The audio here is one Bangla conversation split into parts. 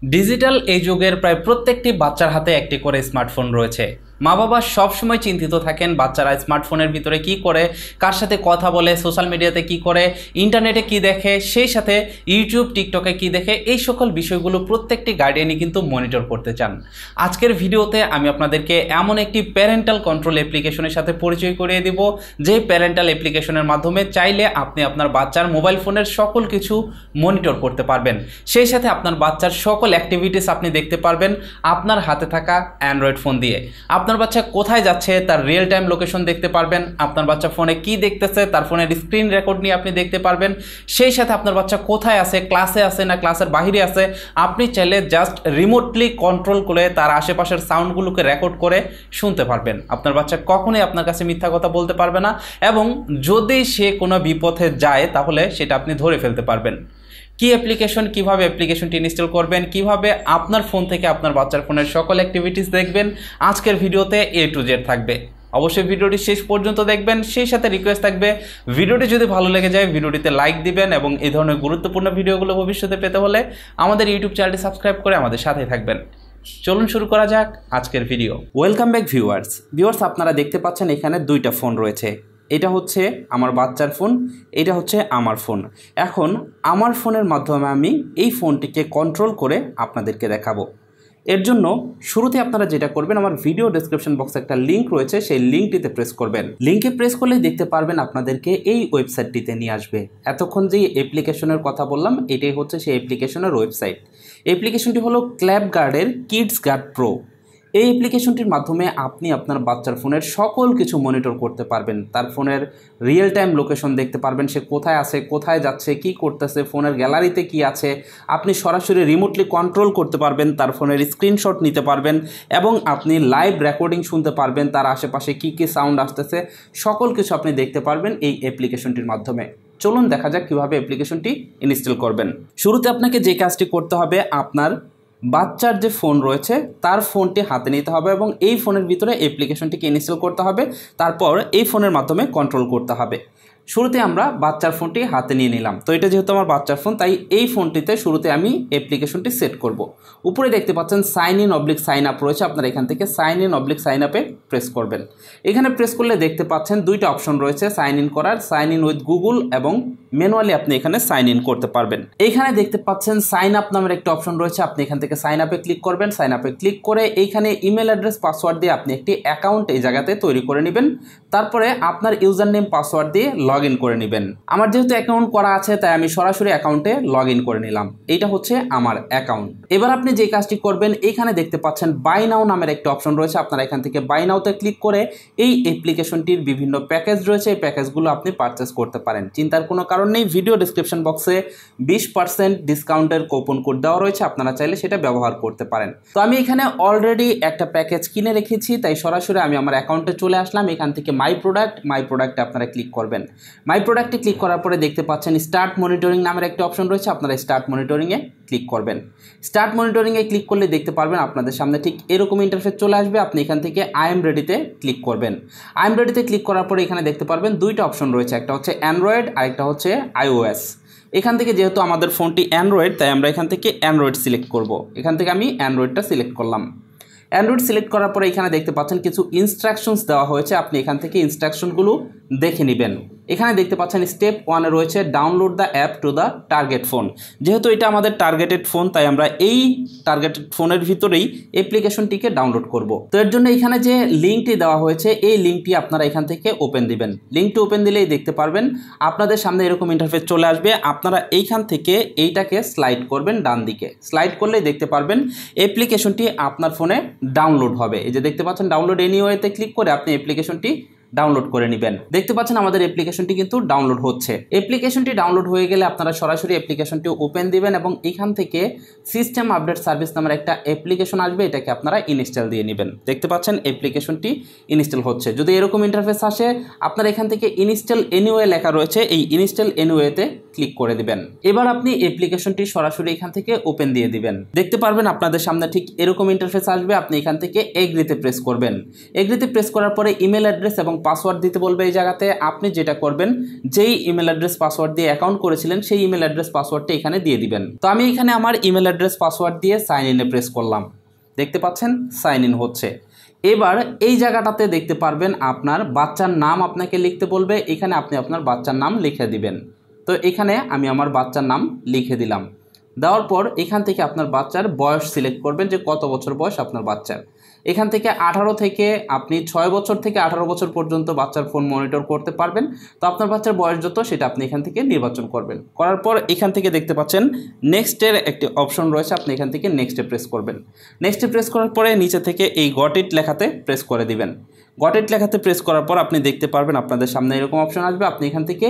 ডিজিটাল এই যুগের প্রায় প্রত্যেকটি বাচ্চার হাতে একটি করে স্মার্টফোন রয়েছে। মা বাবা সবসময় চিন্তিত থাকেন বাচ্চারা স্মার্টফোনের ভিতরে কি করে, কার সাথে কথা বলে, সোশ্যাল মিডিয়াতে কি করে, ইন্টারনেটে কি দেখে, সেই সাথে ইউটিউব টিকটকে কি দেখে, এই সকল বিষয়গুলো প্রত্যেকটি গার্ডিয়ানই কিন্তু মনিটর করতে চান। আজকের ভিডিওতে আমি আপনাদেরকে এমন একটি প্যারেন্টাল কন্ট্রোল অ্যাপ্লিকেশনের সাথে পরিচয় করিয়ে দিব, যে প্যারেন্টাল অ্যাপ্লিকেশনের মাধ্যমে চাইলে আপনি আপনার বাচ্চার মোবাইল ফোনের সকল কিছু মনিটর করতে পারবেন। সেই সাথে আপনার বাচ্চার সকল অ্যাক্টিভিটিস আপনি দেখতে পারবেন আপনার হাতে থাকা অ্যান্ড্রয়েড ফোন দিয়ে। আপনার বাচ্চা কোথায় যাচ্ছে তার রিয়েল টাইম লোকেশন দেখতে পারবেন। আপনার বাচ্চা ফোনে কি দেখতেছে তার ফোনের স্ক্রিন রেকর্ড নিয়ে আপনি দেখতে পারবেন। সেই সাথে আপনার বাচ্চা কোথায় আছে, ক্লাসে আছে না ক্লাসের বাইরে আছে, আপনি চাইলে জাস্ট রিমোটলি কন্ট্রোল করে তার আশেপাশের সাউন্ডগুলোকে রেকর্ড করে শুনতে পারবেন। আপনার বাচ্চা কখনোই আপনার কাছে মিথ্যা কথা বলতে পারবে না, এবং যদি সে কোনো বিপথে যায় তাহলে সেটা আপনি ধরে ফেলতে পারবেন। কি অ্যাপ্লিকেশন, কিভাবে অ্যাপ্লিকেশনটি ইনস্টল করবেন, কিভাবে আপনার ফোন থেকে আপনার বাচ্চার ফোনের সকল অ্যাক্টিভিটিস দেখবেন, আজকের ভিডিওতে A to Z থাকবে। অবশ্যই ভিডিওটি শেষ পর্যন্ত দেখবেন। সেই সাথে রিকোয়েস্ট থাকবে, ভিডিওটি যদি ভালো লেগে যায় ভিডিওটিতে লাইক দিবেন, এবং এই ধরনের গুরুত্বপূর্ণ ভিডিওগুলো ভবিষ্যতে পেতে হলে আমাদের ইউটিউব চ্যানেলটি সাবস্ক্রাইব করে আমাদের সাথেই থাকবেন। চলুন শুরু করা যাক আজকের ভিডিও। Welcome back viewers. আপনারা দেখতে পাচ্ছেন এখানে দুইটা ফোন রয়েছে। এটা হচ্ছে আমার বাচ্চার ফোন, এটা হচ্ছে আমার ফোন। এখন আমার ফোনের মাধ্যমে আমি এই ফোনটিকে কন্ট্রোল করে আপনাদেরকে দেখাবো। এর জন্য শুরুতে আপনারা যেটা করবেন, আমার ভিডিও ডেসক্রিপশন বক্সে একটা লিঙ্ক রয়েছে, সেই লিঙ্কটিতে প্রেস করবেন। লিঙ্কে প্রেস করলেই দেখতে পারবেন আপনাদেরকে এই ওয়েবসাইটটিতে নিয়ে আসবে। এতক্ষণ যে অ্যাপ্লিকেশনের কথা বললাম এটাই হচ্ছে সেই অ্যাপ্লিকেশনের ওয়েবসাইট। অ্যাপ্লিকেশনটি হলো KidsGuardের KidsGuard Pro। এই অ্যাপ্লিকেশনটির মাধ্যমে আপনি আপনার বাচ্চার ফোনের সকল কিছু মনিটর করতে পারবেন। তার ফোনের রিয়েল টাইম লোকেশন দেখতে পারবেন, সে কোথায় আছে, কোথায় যাচ্ছে, কি করতেছে, ফোনের গ্যালারিতে কি আছে, আপনি সরাসরি রিমোটলি কন্ট্রোল করতে পারবেন, তার ফোনের স্ক্রিনশট নিতে পারবেন, এবং আপনি লাইভ রেকর্ডিং শুনতে পারবেন, তার আশেপাশে কি কি সাউন্ড আসতেছে সকল কিছু আপনি দেখতে পারবেন এই অ্যাপ্লিকেশনটির মাধ্যমে। চলুন দেখা যাক কীভাবে অ্যাপ্লিকেশনটি ইনস্টল করবেন। শুরুতে আপনাকে যে কাজটি করতে হবে, আপনার বাচ্চার যে ফোন রয়েছে তার ফোনটি হাতে নিতে হবে এবং এই ফোনের ভিতরে অ্যাপ্লিকেশনটিকে ইনস্টল করতে হবে। তারপর এই ফোনের মাধ্যমে কন্ট্রোল করতে হবে। শুরুতে আমরা বাচ্চার ফোনটি হাতে নিয়ে নিলাম। তো এটা যেহেতু আমার বাচ্চার ফোন, তাই এই ফোনটিতে শুরুতে আমি অ্যাপ্লিকেশনটি সেট করব। উপরে দেখতে পাচ্ছেন sign in oblique sign up রয়েছে, আপনারা এখান থেকে সাইন ইন অবলিক সাইন আপে প্রেস করবেন। এখানে প্রেস করলে দেখতে পাচ্ছেন দুইটা অপশন রয়েছে সাইন ইন করার, সাইন ইন উইথ গুগল, এবং ম্যানুয়ালি আপনি এখানে সাইন ইন করতে পারবেন। এইখানে দেখতে পাচ্ছেন সাইন আপ নামের একটা অপশন রয়েছে, আপনি এখান থেকে সাইন আপে ক্লিক করবেন। সাইন আপে ক্লিক করে এইখানে ইমেল অ্যাড্রেস পাসওয়ার্ড দিয়ে আপনি একটি অ্যাকাউন্ট এই জায়গাতে তৈরি করে নেবেন। তারপরে আপনার ইউজার নেম পাসওয়ার্ড দিয়ে লগ ইন করে নেবেন। আমার যেহেতু অ্যাকাউন্ট করা আছে তাই আমি সরাসরি অ্যাকাউন্টে লগ ইন করে নিলাম। এইটা হচ্ছে আমার অ্যাকাউন্ট। এবার আপনি যে কাজটি করবেন, এইখানে দেখতে পাচ্ছেন বাই নাও নামের একটা অপশন রয়েছে, আপনারা এখান থেকে বাই নাওতে ক্লিক করে এই অ্যাপ্লিকেশনটির বিভিন্ন প্যাকেজ রয়েছে, এই প্যাকেজগুলো আপনি পারচেস করতে পারেন। চিন্তার কোনো কারণ নেই, ভিডিও ডেসক্রিপশন বক্সে 20% ডিসকাউন্টের কুপন কোড দেওয়া রয়েছে, আপনারা চাইলে সেটা ব্যবহার করতে পারেন। তো আমি এখানে অলরেডি একটা প্যাকেজ কিনে রেখেছি, তাই সরাসরি আমি আমার অ্যাকাউন্টে চলে আসলাম। এখান থেকে মাই প্রোডাক্টে আপনারা ক্লিক করবেন। মাই প্রোডাক্টে ক্লিক করার পরে দেখতে পাচ্ছেন স্টার্ট মনিটরিং নামের একটা অপশন রয়েছে, আপনারা স্টার্ট মনিটরিংয়ে ক্লিক করবেন। স্টার্ট মনিটরিংয়ে ক্লিক করলে দেখতে পারবেন আপনাদের সামনে ঠিক এরকম ইন্টারফেস চলে আসবে। আপনি এখান থেকে আই এম রেডিতে ক্লিক করবেন। আই এম রেডিতে ক্লিক করার পরে এখানে দেখতে পারবেন দুইটা অপশন রয়েছে, একটা হচ্ছে অ্যান্ড্রয়েড আর একটা হচ্ছে iOS। এখান থেকে যেহেতু আমাদের ফোনটি অ্যান্ড্রয়েড, তাই আমরা এখান থেকে অ্যান্ড্রয়েড সিলেক্ট করব। এখান থেকে আমি অ্যান্ড্রয়েডটা সিলেক্ট করলাম। অ্যান্ড্রয়েড সিলেক্ট করার পরে এখানে দেখতে পাচ্ছেন কিছু ইনস্ট্রাকশনস দেওয়া হয়েছে, আপনি এখান থেকে ইনস্ট্রাকশনগুলো দেখে নেবেন। এখানে দেখতে পাচ্ছেন স্টেপ 1-এ রয়েছে download the app to the target phone. যেহেতু এটা আমাদের টার্গেটেড ফোন, তাই আমরা এই টার্গেটেড ফোনের ভিতরেই অ্যাপ্লিকেশনটিকে ডাউনলোড করব। তো এর জন্য এখানে যে লিঙ্কটি দেওয়া হয়েছে এই লিঙ্কটি আপনারা এখান থেকে ওপেন দিবেন। লিঙ্কটি ওপেন দিলেই দেখতে পারবেন আপনাদের সামনে এরকম ইন্টারফেস চলে আসবে। আপনারা এইখান থেকে এইটাকে স্লাইড করবেন ডান দিকে। স্লাইড করলেই দেখতে পারবেন অ্যাপ্লিকেশনটি আপনার ফোনে ডাউনলোড হবে। এই যে দেখতে পাচ্ছেন ডাউনলোড এনিওয়েতে ক্লিক করে আপনি অ্যাপ্লিকেশনটি ডাউনলোড করে নেবেন। দেখতে পাচ্ছেন আমাদের অ্যাপ্লিকেশনটি কিন্তু ডাউনলোড হচ্ছে। অ্যাপ্লিকেশনটি ডাউনলোড হয়ে গেলে আপনারা সরাসরি অ্যাপ্লিকেশনটি ওপেন দিবেন এবং এখান থেকে সিস্টেম আপডেট সার্ভিস নামের একটা অ্যাপ্লিকেশন আসবে, এটাকে আপনারা ইনস্টল দিয়ে নেবেন। দেখতে পাচ্ছেন অ্যাপ্লিকেশনটি ইনস্টল হচ্ছে। যদি এরকম ইন্টারফেস আসে আপনারা এখান থেকে ইনস্টল এনিওয়ে লেখা রয়েছে, এই ইনস্টল এনিওয়েতে ক্লিক করে দিবেন। এবার আপনি অ্যাপ্লিকেশনটি সরাসরি এখান থেকে ওপেন দিয়ে দিবেন। দেখতে পারবেন আপনাদের সামনে ঠিক এরকম ইন্টারফেস আসবে। আপনি এখান থেকে এগ্রিতে প্রেস করবেন। এগ্রিতে প্রেস করার পরে ইমেল অ্যাড্রেস এবং পাসওয়ার্ড দিতে বলবে এই জায়গাতে। আপনি যেটা করবেন, যেই ইমেল অ্যাড্রেস পাসওয়ার্ড দিয়ে অ্যাকাউন্ট করেছিলেন সেই ইমেল অ্যাড্রেস পাসওয়ার্ডটা এখানে দিয়ে দিবেন। তো আমি এখানে আমার ইমেল অ্যাড্রেস পাসওয়ার্ড দিয়ে সাইন ইনে প্রেস করলাম, দেখতে পাচ্ছেন সাইন ইন হচ্ছে। এবার এই জায়গাটাতে দেখতে পারবেন আপনার বাচ্চার নাম আপনাকে লিখতে বলবে, এখানে আপনি আপনার বাচ্চার নাম লিখে দিবেন। তো এখানে আমি আমার বাচ্চার নাম লিখে দিলাম। দেওয়ার পর এখান থেকে আপনার বাচ্চার বয়স সিলেক্ট করবেন যে কত বছর বয়স আপনার বাচ্চার। এখান থেকে 18 থেকে আপনি 6 বছর থেকে 18 বছর পর্যন্ত বাচ্চার ফোন মনিটর করতে পারবেন। তো আপনার বাচ্চার বয়স যত সেটা আপনি এখান থেকে নির্বাচন করবেন। করার পর এখান থেকে দেখতে পাচ্ছেন নেক্সটের একটি অপশন রয়েছে, আপনি এখান থেকে নেক্সটে প্রেস করবেন। নেক্সটে প্রেস করার পরে নিচে থেকে এই গট ইট লেখাতে প্রেস করে দিবেন। গট ইট লেখাতে প্রেস করার পর আপনি দেখতে পারবেন আপনাদের সামনে এরকম অপশন আসবে, আপনি এখান থেকে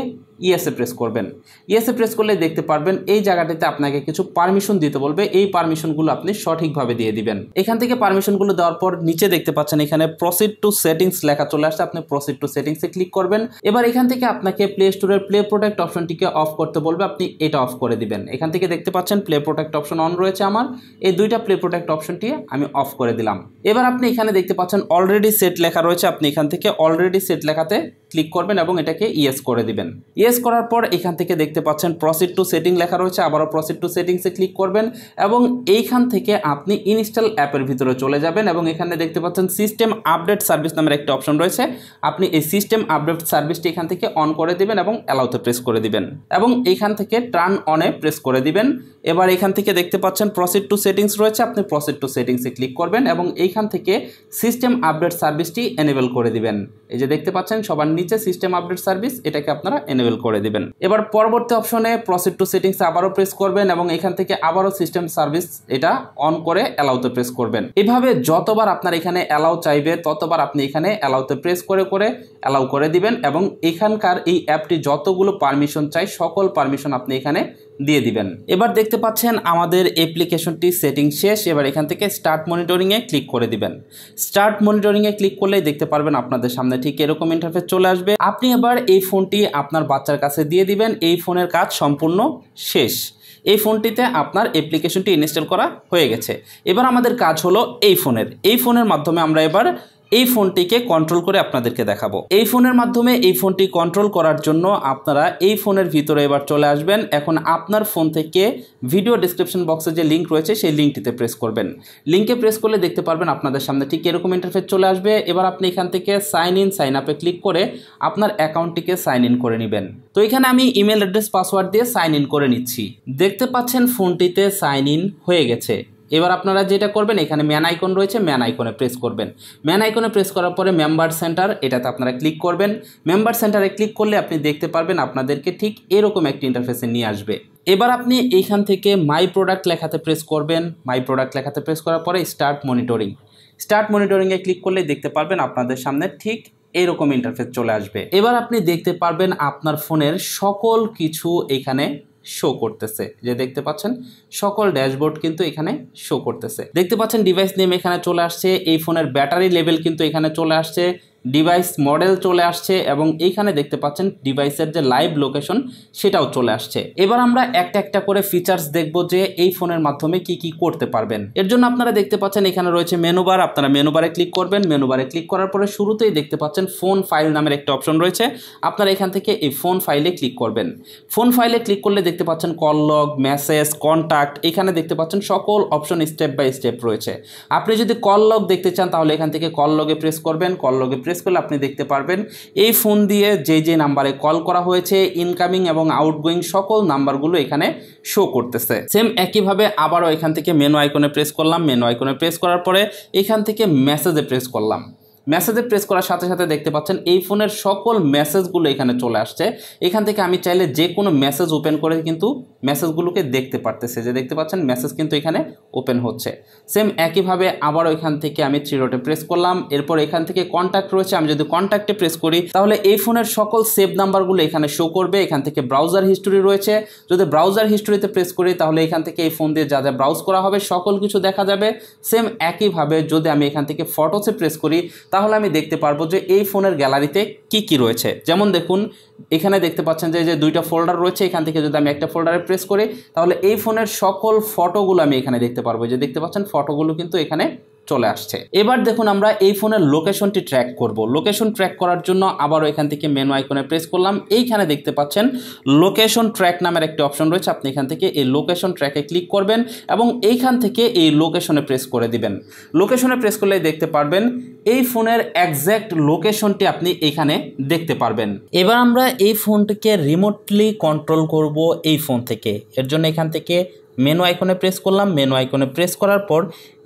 ইয়েসে প্রেস করবেন। ইয়েসে প্রেস করলে দেখতে পারবেন এই জায়গাটিতে আপনাকে কিছু পারমিশন দিতে বলবে, এই পারমিশনগুলো আপনি সঠিকভাবে দিয়ে দিবেন। এখান থেকে পারমিশনগুলো দেওয়ার পর নিচে দেখতে পাচ্ছেন এখানে প্রসিড টু সেটিংস লেখা চলে আসছে, আপনি প্রসিড টু সেটিংসে ক্লিক করবেন। এবার এখান থেকে আপনাকে প্লে স্টোরের প্লে প্রোটেক্ট অপশনটিকে অফ করতে বলবে, আপনি এটা অফ করে দিবেন। এখান থেকে দেখতে পাচ্ছেন প্লে প্রোটেক্ট অপশন অন রয়েছে আমার, এই দুইটা প্লে প্রোটেক্ট অপশনটি আমি অফ করে দিলাম। এবার আপনি এখানে দেখতে পাচ্ছেন অলরেডি সেট লেখা রয়েছে, আপনি এখান থেকে অলরেডি সেট লেখাতে ক্লিক করবেন এবং এটাকে ইয়েস করে দিবেন। ইয়েস করার পর এখান থেকে দেখতে পাচ্ছেন প্রসিড টু সেটিং লেখা রয়েছে, আবারও প্রসিড টু সেটিংসে ক্লিক করবেন এবং এইখান থেকে আপনি ইনস্টল অ্যাপের ভিতরে চলে যাবেন এবং এখানে দেখতে পাচ্ছেন সিস্টেম আপডেট সার্ভিস নামের একটা অপশন রয়েছে, আপনি এই সিস্টেম আপডেট সার্ভিসটি এখান থেকে অন করে দিবেন এবং অ্যালাউতে প্রেস করে দিবেন এবং এইখান থেকে টার্ন অনে প্রেস করে দিবেন। এবার এখান থেকে দেখতে পাচ্ছেন প্রসিড টু সেটিংস রয়েছে, আপনি প্রসিড টু সেটিংসে ক্লিক করবেন এবং এইখান থেকে সিস্টেম আপডেট সার্ভিসটি এনেবল করে দিবেন। এই যে দেখতে পাচ্ছেন সবার নিচে সিস্টেম আপডেট সার্ভিস, এটাকে আপনারা এনেবল করে দিবেন। এবার পরবর্তী অপশনে প্রসিড টু সেটিংসে আবারও প্রেস করবেন এবং এখান থেকে আবারও সিস্টেম সার্ভিস এটা অন করে অ্যালাউতে প্রেস করবেন। এভাবে যতবার আপনার এখানে অ্যালাউ চাইবে ততবার আপনি এখানে অ্যালাউতে প্রেস করে করে অ্যালাউ করে দিবেন এবং এখানকার এই অ্যাপটি যতগুলো পারমিশন চাই সকল পারমিশন আপনি এখানে দিয়ে দিবেন। এবার দেখতে পাচ্ছেন আমাদের অ্যাপ্লিকেশনটি সেটিং শেষ। এবার এখান থেকে স্টার্ট মনিটরিংয়ে ক্লিক করে দিবেন। স্টার্ট মনিটরিংয়ে ক্লিক করলেই দেখতে পারবেন আপনাদের সামনে ঠিক এরকম ইন্টারফেস চলে আসবে। আপনি এবার এই ফোনটি আপনার বাচ্চার কাছে দিয়ে দিবেন, এই ফোনের কাজ সম্পূর্ণ শেষ। এই ফোনটিতে আপনার অ্যাপ্লিকেশনটি ইনস্টল করা হয়ে গেছে। এবার আমাদের কাজ হলো এই ফোনের মাধ্যমে আমরা এবার এই ফোনটিকে কন্ট্রোল করে আপনাদেরকে দেখাবো। এই ফোনের মাধ্যমে এই ফোনটি কন্ট্রোল করার জন্য আপনারা এই ফোনের ভিতরে এবার চলে আসবেন। এখন আপনার ফোন থেকে ভিডিও ডেসক্রিপশন বক্সে যে লিঙ্ক রয়েছে সেই লিঙ্কটিতে প্রেস করবেন। লিঙ্কে প্রেস করলে দেখতে পারবেন আপনাদের সামনে ঠিক এরকম ইন্টারফেস চলে আসবে। এবার আপনি এখান থেকে সাইন ইন সাইন আপে ক্লিক করে আপনার অ্যাকাউন্টটিকে সাইন ইন করে নেবেন। তো এখানে আমি ইমেল অ্যাড্রেস পাসওয়ার্ড দিয়ে সাইন ইন করে নিচ্ছি। দেখতে পাচ্ছেন ফোনটিতে সাইন ইন হয়ে গেছে। এবার আপনারা যেটা করবেন এখানে ম্যান আইকন রয়েছে, ম্যান আইকনে প্রেস করবেন। ম্যান আইকনে প্রেস করার পরে মেম্বার সেন্টার এটাতে আপনারা ক্লিক করবেন। মেম্বার সেন্টারে ক্লিক করলে আপনি দেখতে পারবেন আপনাদেরকে ঠিক এরকম একটি ইন্টারফেসে নিয়ে আসবে। এবার আপনি এইখান থেকে মাই প্রোডাক্ট লেখাতে প্রেস করবেন। মাই প্রোডাক্ট লেখাতে প্রেস করার পরে স্টার্ট মনিটরিং। স্টার্ট মনিটরিংয়ে ক্লিক করলে দেখতে পারবেন আপনাদের সামনে ঠিক এরকম ইন্টারফেস চলে আসবে। এবার আপনি দেখতে পারবেন আপনার ফোনের সকল কিছু এখানে শো করতেছে, যে দেখতে পাচ্ছেন সকল ড্যাশবোর্ড কিন্তু এখানে শো করতেছে। দেখতে পাচ্ছেন ডিভাইস নেম এখানে চলে আসছে, এই ফোনের ব্যাটারি লেভেল কিন্তু এখানে চলে আসছে, ডিভাইস মডেল চলে আসছে এবং এইখানে দেখতে পাচ্ছেন ডিভাইসের যে লাইভ লোকেশন সেটাও চলে আসছে। এবার আমরা একটা একটা করে ফিচার্স দেখব যে এই ফোনের মাধ্যমে কি কি করতে পারবেন। এর জন্য আপনারা দেখতে পাচ্ছেন এখানে রয়েছে মেনু বার, আপনারা মেনু বারে ক্লিক করবেন। মেনু বারে ক্লিক করার পরে শুরুতেই দেখতে পাচ্ছেন ফোন ফাইল নামের একটা অপশন রয়েছে, আপনারা এখান থেকে এই ফোন ফাইলে ক্লিক করবেন। ফোন ফাইলে ক্লিক করলে দেখতে পাচ্ছেন কল লগ, মেসেজ, কন্ট্যাক্ট, এখানে দেখতে পাচ্ছেন সকল অপশন স্টেপ বাই স্টেপ রয়েছে। আপনি যদি কল লগ দেখতে চান তাহলে এখান থেকে কল লগে প্রেস করবেন। কল লগে প্রেস করলে আপনি দেখতে পারবেন এই ফোন দিয়ে যে নাম্বারে কল করা হয়েছে ইনকামিং এবং আউটগোয়িং সকল নাম্বারগুলো এখানে শো করতেছে। সেম একইভাবে আবারও এখান থেকে মেনু আইকনে প্রেস করলাম। মেনু আইকনে প্রেস করার পরে এখান থেকে মেসেজে প্রেস করলাম। মেসেজে প্রেস করার সাথে সাথে দেখতে পাচ্ছেন এই ফোনের সকল মেসেজগুলো এখানে চলে আসছে। এখান থেকে আমি চাইলে যে কোনো মেসেজ ওপেন করে কিন্তু মেসেজগুলোকে দেখতে পারতেছে, যে দেখতে পাচ্ছেন মেসেজ কিন্তু এখানে ওপেন হচ্ছে। সেম একইভাবে আবারও এখান থেকে আমি থ্রি ডটে প্রেস করলাম। এরপর এখান থেকে কন্ট্যাক্ট রয়েছে, আমি যদি কন্ট্যাক্টে প্রেস করি তাহলে এই ফোনের সকল সেভ নাম্বারগুলো এখানে শো করবে। এখান থেকে ব্রাউজার হিস্টোরি রয়েছে, যদি ব্রাউজার হিস্টোরিতে প্রেস করি তাহলে এখান থেকে এই ফোন দিয়ে যা যা ব্রাউজ করা হবে সকল কিছু দেখা যাবে। সেম একইভাবে যদি আমি এখান থেকে ফটোসে প্রেস করি তাহলে আমি দেখতে পারবো যে এই ফোনের গ্যালারিতে কি কি রয়েছে। যেমন দেখুন এখানে দেখতে পাচ্ছেন যে দুইটা ফোল্ডার রয়েছে, এখান থেকে যদি আমি একটা ফোল্ডারে প্রেস করি তাহলে এই ফোনের সকল ফটোগুলো আমি এখানে দেখতে পারবো। যে দেখতে পাচ্ছেন ফটোগুলো কিন্তু এখানে চলে আসছে। এবার দেখুন আমরা এই ফোনের লোকেশনটি ট্র্যাক করব। লোকেশন ট্র্যাক করার জন্য আবারও এখান থেকে মেনু আইকনে প্রেস করলাম। এইখানে দেখতে পাচ্ছেন লোকেশন ট্র্যাক নামের একটি অপশন রয়েছে, আপনি এখান থেকে এই লোকেশন ট্র্যাকে ক্লিক করবেন এবং এইখান থেকে এই লোকেশনে প্রেস করে দিবেন। লোকেশনে প্রেস করলে দেখতে পারবেন এই ফোনের এক্স্যাক্ট লোকেশনটি আপনি এখানে দেখতে পারবেন। এবার আমরা এই ফোনটিকে রিমোটলি কন্ট্রোল করব এই ফোন থেকে। এর জন্য এখান থেকে মেনু আইকনে প্রেস করলাম। মেনু আইকনে প্রেস করার পর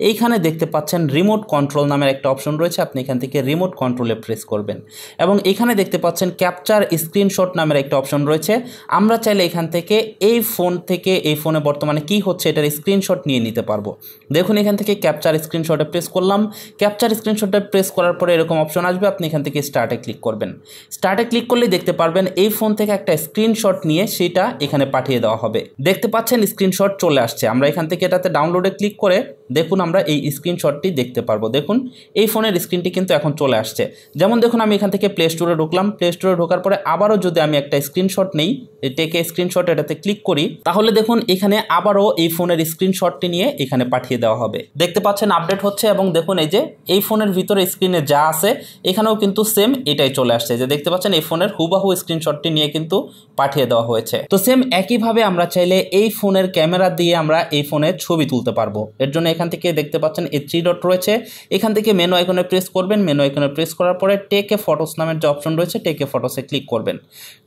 এইখানে দেখতে পাচ্ছেন রিমোট কন্ট্রোল নামের একটা অপশন রয়েছে, আপনি এখান থেকে রিমোট কন্ট্রোলে প্রেস করবেন এবং এখানে দেখতে পাচ্ছেন ক্যাপচার স্ক্রিনশট নামের একটা অপশন রয়েছে। আমরা চাইলে এখান থেকে এই ফোন থেকে এই ফোনে বর্তমানে কি হচ্ছে এটার স্ক্রিনশট নিয়ে নিতে পারবো। দেখুন এখান থেকে ক্যাপচার স্ক্রিনশটে প্রেস করলাম। ক্যাপচার স্ক্রিনশটে প্রেস করার পরে এরকম অপশন আসবে, আপনি এখান থেকে স্টার্টে ক্লিক করবেন। স্টার্টে ক্লিক করলেই দেখতে পারবেন এই ফোন থেকে একটা স্ক্রিনশট নিয়ে সেটা এখানে পাঠিয়ে দেওয়া হবে। দেখতে পাচ্ছেন স্ক্রিনশট চলে আসছে। আমরা এখান থেকে এটাতে ডাউনলোডে ক্লিক করে দেখুন আমরা এই স্ক্রিনশটটি দেখতে পারবো। দেখুন এই ফোনের স্ক্রিনটি কিন্তু এখন চলে আসছে। যেমন দেখুন আমি এখান থেকে প্লে স্টোরে ঢুকলাম। প্লে স্টোরে ঢোকার পরে আবারও যদি আমি একটা স্ক্রিনশট নেই, টেকে স্ক্রিনশট এটাতে ক্লিক করি, তাহলে দেখুন এখানে আবারও এই ফোনের স্ক্রিনশটটি নিয়ে এখানে পাঠিয়ে দেওয়া হবে। দেখতে পাচ্ছেন আপডেট হচ্ছে এবং দেখুন এই যে এই ফোনের ভিতরে স্ক্রিনে যা আছে এখানেও কিন্তু সেম এটাই চলে আসছে। যে দেখতে পাচ্ছেন এই ফোনের হুবাহু স্ক্রিনশটটি নিয়ে কিন্তু পাঠিয়ে দেওয়া হয়েছে। তো সেম একইভাবে আমরা চাইলে এই ফোনের ক্যামেরা দিয়ে আমরা এই ফোনে ছবি তুলতে পারবো। এর জন্য এখান থেকে দেখতে পাচ্ছেন এই 3 ডট রয়েছে, এখান থেকে মেনু আইকনে প্রেস করবেন। মেনু আইকনে প্রেস করার পরে টেক এ ফটোস নামের যে অপশন রয়েছে টেক এ ফটোসে ক্লিক করবেন।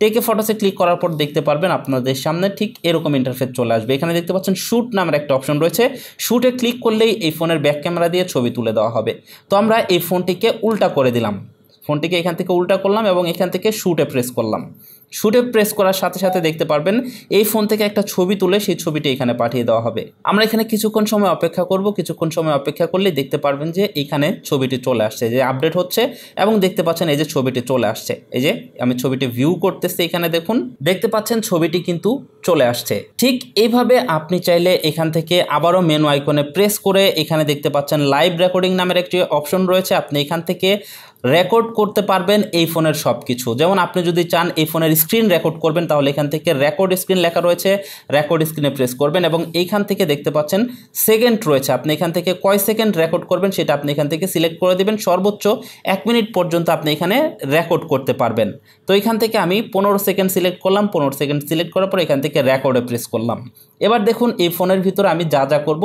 টেক এ ফটোসে ক্লিক করার পর দেখতে পারবেন আপনাদের সামনে ঠিক এরকম ইন্টারফেস চলে আসবে। এখানে দেখতে পাচ্ছেন শুট নামের একটা অপশন রয়েছে, শুটে ক্লিক করলেই এই ফোনের ব্যাক ক্যামেরা দিয়ে ছবি তুলে দেওয়া হবে। তো আমরা এই ফোনটিকে উল্টা করে দিলাম, ফোনটিকে এখান থেকে উল্টা করলাম এবং এখান থেকে শুটে প্রেস করলাম। শুটে প্রেস করার সাথে সাথে দেখতে পারবেন এই ফোন থেকে একটা ছবি তুলে সেই ছবিটি এখানে পাঠিয়ে দেওয়া হবে। আমরা এখানে কিছুক্ষণ সময় অপেক্ষা করব। কিছুক্ষণ সময় অপেক্ষা করলে দেখতে পারবেন যে এখানে ছবিটি চলে আসছে, যে আপডেট হচ্ছে এবং দেখতে পাচ্ছেন এই যে ছবিটি চলে আসছে। এই যে আমি ছবিটি ভিউ করতেছি, এখানে দেখুন দেখতে পাচ্ছেন ছবিটি কিন্তু চলে আসছে। ঠিক এইভাবে আপনি চাইলে এখান থেকে আবারও মেনু আইকনে প্রেস করে এখানে দেখতে পাচ্ছেন লাইভ রেকর্ডিং নামের একটি অপশন রয়েছে, আপনি এখান থেকে রেকর্ড করতে পারবেন এই ফোনের সব কিছু। যেমন আপনি যদি চান এই ফোনের স্ক্রিন রেকর্ড করবেন তাহলে এখান থেকে রেকর্ড স্ক্রিন লেখা রয়েছে, রেকর্ড স্ক্রিনে প্রেস করবেন এবং এইখান থেকে দেখতে পাচ্ছেন সেকেন্ড রয়েছে, আপনি এখান থেকে কয় সেকেন্ড রেকর্ড করবেন সেটা আপনি এখান থেকে সিলেক্ট করে দেবেন। সর্বোচ্চ 1 মিনিট পর্যন্ত আপনি এখানে রেকর্ড করতে পারবেন। তো এখান থেকে আমি 15 সেকেন্ড সিলেক্ট করলাম। 15 সেকেন্ড সিলেক্ট করার পর এখান থেকে রেকর্ডে প্রেস করলাম। এবার দেখুন এই ফোনের ভিতরে আমি যা যা করব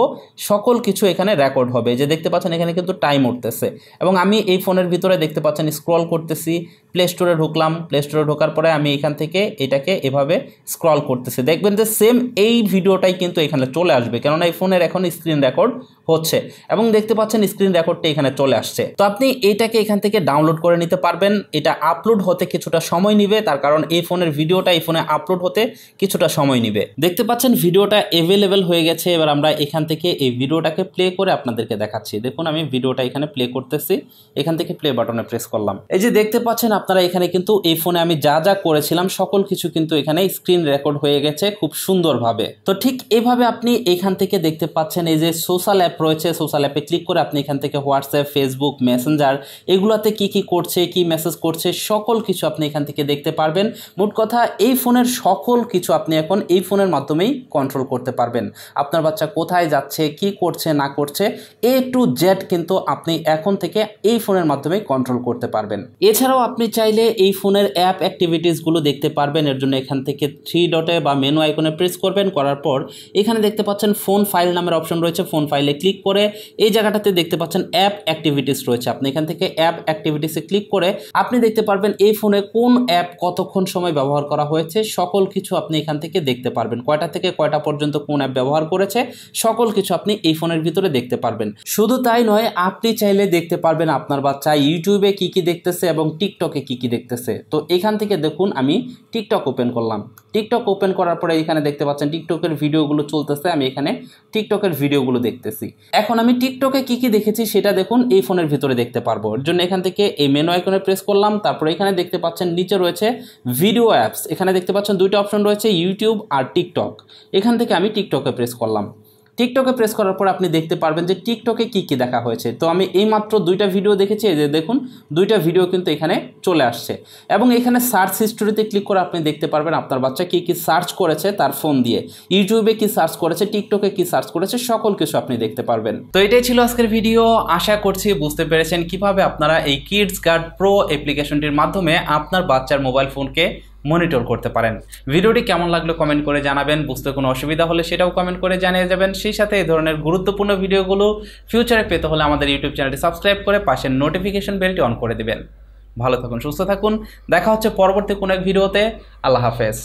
সকল কিছু এখানে রেকর্ড হবে। যে দেখতে পাচ্ছেন এখানে কিন্তু টাইম উঠতেছে এবং আমি এই ফোনের ভিতরে দেখতে পাচ্ছেন স্ক্রল করতেছি। প্লে স্টোরে ঢুকলাম। প্লে স্টোরে ঢোকার পরে আমি এখান থেকে এটাকে এভাবে স্ক্রল করতেছি। দেখবেন যে সেম এই ভিডিওটাই কিন্তু এখানে চলে আসবে, কেননা এই ফোনের এখন স্ক্রিন রেকর্ড হচ্ছে এবং দেখতে পাচ্ছেন স্ক্রিন রেকর্ডটা এখানে চলে আসছে। তো আপনি এটাকে এখান থেকে ডাউনলোড করে নিতে পারবেন। এটা আপলোড হতে কিছুটা সময় নিবে, তার কারণ এই ফোনের ভিডিওটা এই ফোনে আপলোড হতে কিছুটা সময় নিবে। দেখতে পাচ্ছেন ভিডিওটা অ্যাভেলেবেল হয়ে গেছে। এবার আমরা এখান থেকে এই ভিডিওটাকে প্লে করে আপনাদেরকে দেখাচ্ছি। দেখুন আমি ভিডিওটা এখানে প্লে করতেছি, এখান থেকে প্লে বাটনে প্রেস করলাম। এই যে দেখতে পাচ্ছেন আপনারা এখানে কিন্তু এই ফোনে আমি যা যা করেছিলাম সকল কিছু কিন্তু এখানে স্ক্রিন রেকর্ড হয়ে গেছে খুব সুন্দরভাবে। তো ঠিক এইভাবে আপনি এখান থেকে দেখতে পাচ্ছেন এই যে সোশ্যাল অ্যাপ রয়েছে, সোশ্যাল অ্যাপে ক্লিক করে আপনি এখান থেকে হোয়াটসঅ্যাপ, ফেসবুক, মেসেঞ্জার এগুলাতে কি কি করছে, কি মেসেজ করছে সকল কিছু আপনি এখান থেকে দেখতে পারবেন। মোট কথা এই ফোনের সকল কিছু আপনি এখন এই ফোনের মাধ্যমেই কন্ট্রোল করতে পারবেন। আপনার বাচ্চা কোথায় যাচ্ছে, কি করছে না করছে, A to Z কিন্তু আপনি এখন থেকে এই ফোনের মাধ্যমেই কন্ট্রোল করতে পারবেন। এছাড়াও আপনি চাইলে এই ফোনের অ্যাপ অ্যাক্টিভিটিসগুলো দেখতে পারবেন। এর জন্য এখান থেকে 3 ডটে বা মেনু আইকনে প্রেস করবেন। করার পর এখানে দেখতে পাচ্ছেন ফোন ফাইল নামের অপশন রয়েছে, ফোন ফাইলে ক্লিক করে এই জায়গাটাতে দেখতে পাচ্ছেন অ্যাপ অ্যাক্টিভিটিস রয়েছে, আপনি এখান থেকে অ্যাপ অ্যাক্টিভিটিসে ক্লিক করে আপনি দেখতে পারবেন এই ফোনে কোন অ্যাপ কতক্ষণ সময় ব্যবহার করা হয়েছে সকল কিছু আপনি এখান থেকে দেখতে পারবেন। কয়টা থেকে কয়টা পর্যন্ত কোন অ্যাপ ব্যবহার করেছে সকল কিছু আপনি এই ফোনের ভিতরে দেখতে পারবেন। শুধু তাই নয়, আপনি চাইলে দেখতে পারবেন আপনার বাচ্চা ইউটিউবে কি কি দেখতেছে এবং টিকটকে কি কি দেখতেছে। তো এখান থেকে দেখুন আমি টিকটক ওপেন করলাম। টিকটক ওপেন করার পরে এখানে দেখতে পাচ্ছেন টিকটকের ভিডিওগুলো চলতেছে, আমি এখানে টিকটকের ভিডিওগুলো দেখতেছি। এখন আমি টিকটকে কি কি দেখেছি সেটা দেখুন এই ফোনের ভিতরে দেখতে পারবো। এর জন্য এখান থেকে এই মেনু আইকনে প্রেস করলাম। তারপরে এখানে দেখতে পাচ্ছেন নিচে রয়েছে ভিডিও অ্যাপস, এখানে দেখতে পাচ্ছেন দুইটা অপশন রয়েছে ইউটিউব আর টিকটক। এখান থেকে আমি টিকটকে প্রেস করলাম। টিকটকে প্রেস করার পর আপনি দেখতে পারবেন যে টিকটকে কি কি দেখা হয়েছে। তো আমি এইমাত্র 2টা ভিডিও দেখেছি, এই যে দেখুন 2টা ভিডিও কিন্তু এখানে চলে আসছে এবং এখানে সার্চ হিস্টোরিতে ক্লিক করে আপনি দেখতে পারবেন আপনার বাচ্চা কি কি সার্চ করেছে তার ফোন দিয়ে, ইউটিউবে কি সার্চ করেছে, টিকটকে কি সার্চ করেছে, সকল কিছু আপনি দেখতে পারবেন। তো এটাই ছিল আজকের ভিডিও। আশা করছি বুঝতে পেরেছেন কিভাবে আপনারা এই KidsGuard Pro অ্যাপ্লিকেশনটির মাধ্যমে আপনার বাচ্চার মোবাইল ফোনকে মনিটর করতে পারেন। ভিডিওটি কেমন লাগলো কমেন্ট করে জানাবেন, বুঝতে কোনো অসুবিধা হলে সেটাও কমেন্ট করে জানিয়ে যাবেন। সেই সাথে এই ধরনের গুরুত্বপূর্ণ ভিডিওগুলো ফিউচারে পেতে হলে আমাদের ইউটিউব চ্যানেলটি সাবস্ক্রাইব করে পাশের নোটিফিকেশন বেলটি অন করে দিবেন। ভালো থাকুন, সুস্থ থাকুন, দেখা হচ্ছে পরবর্তী কোনো এক ভিডিওতে। আল্লাহ হাফেজ।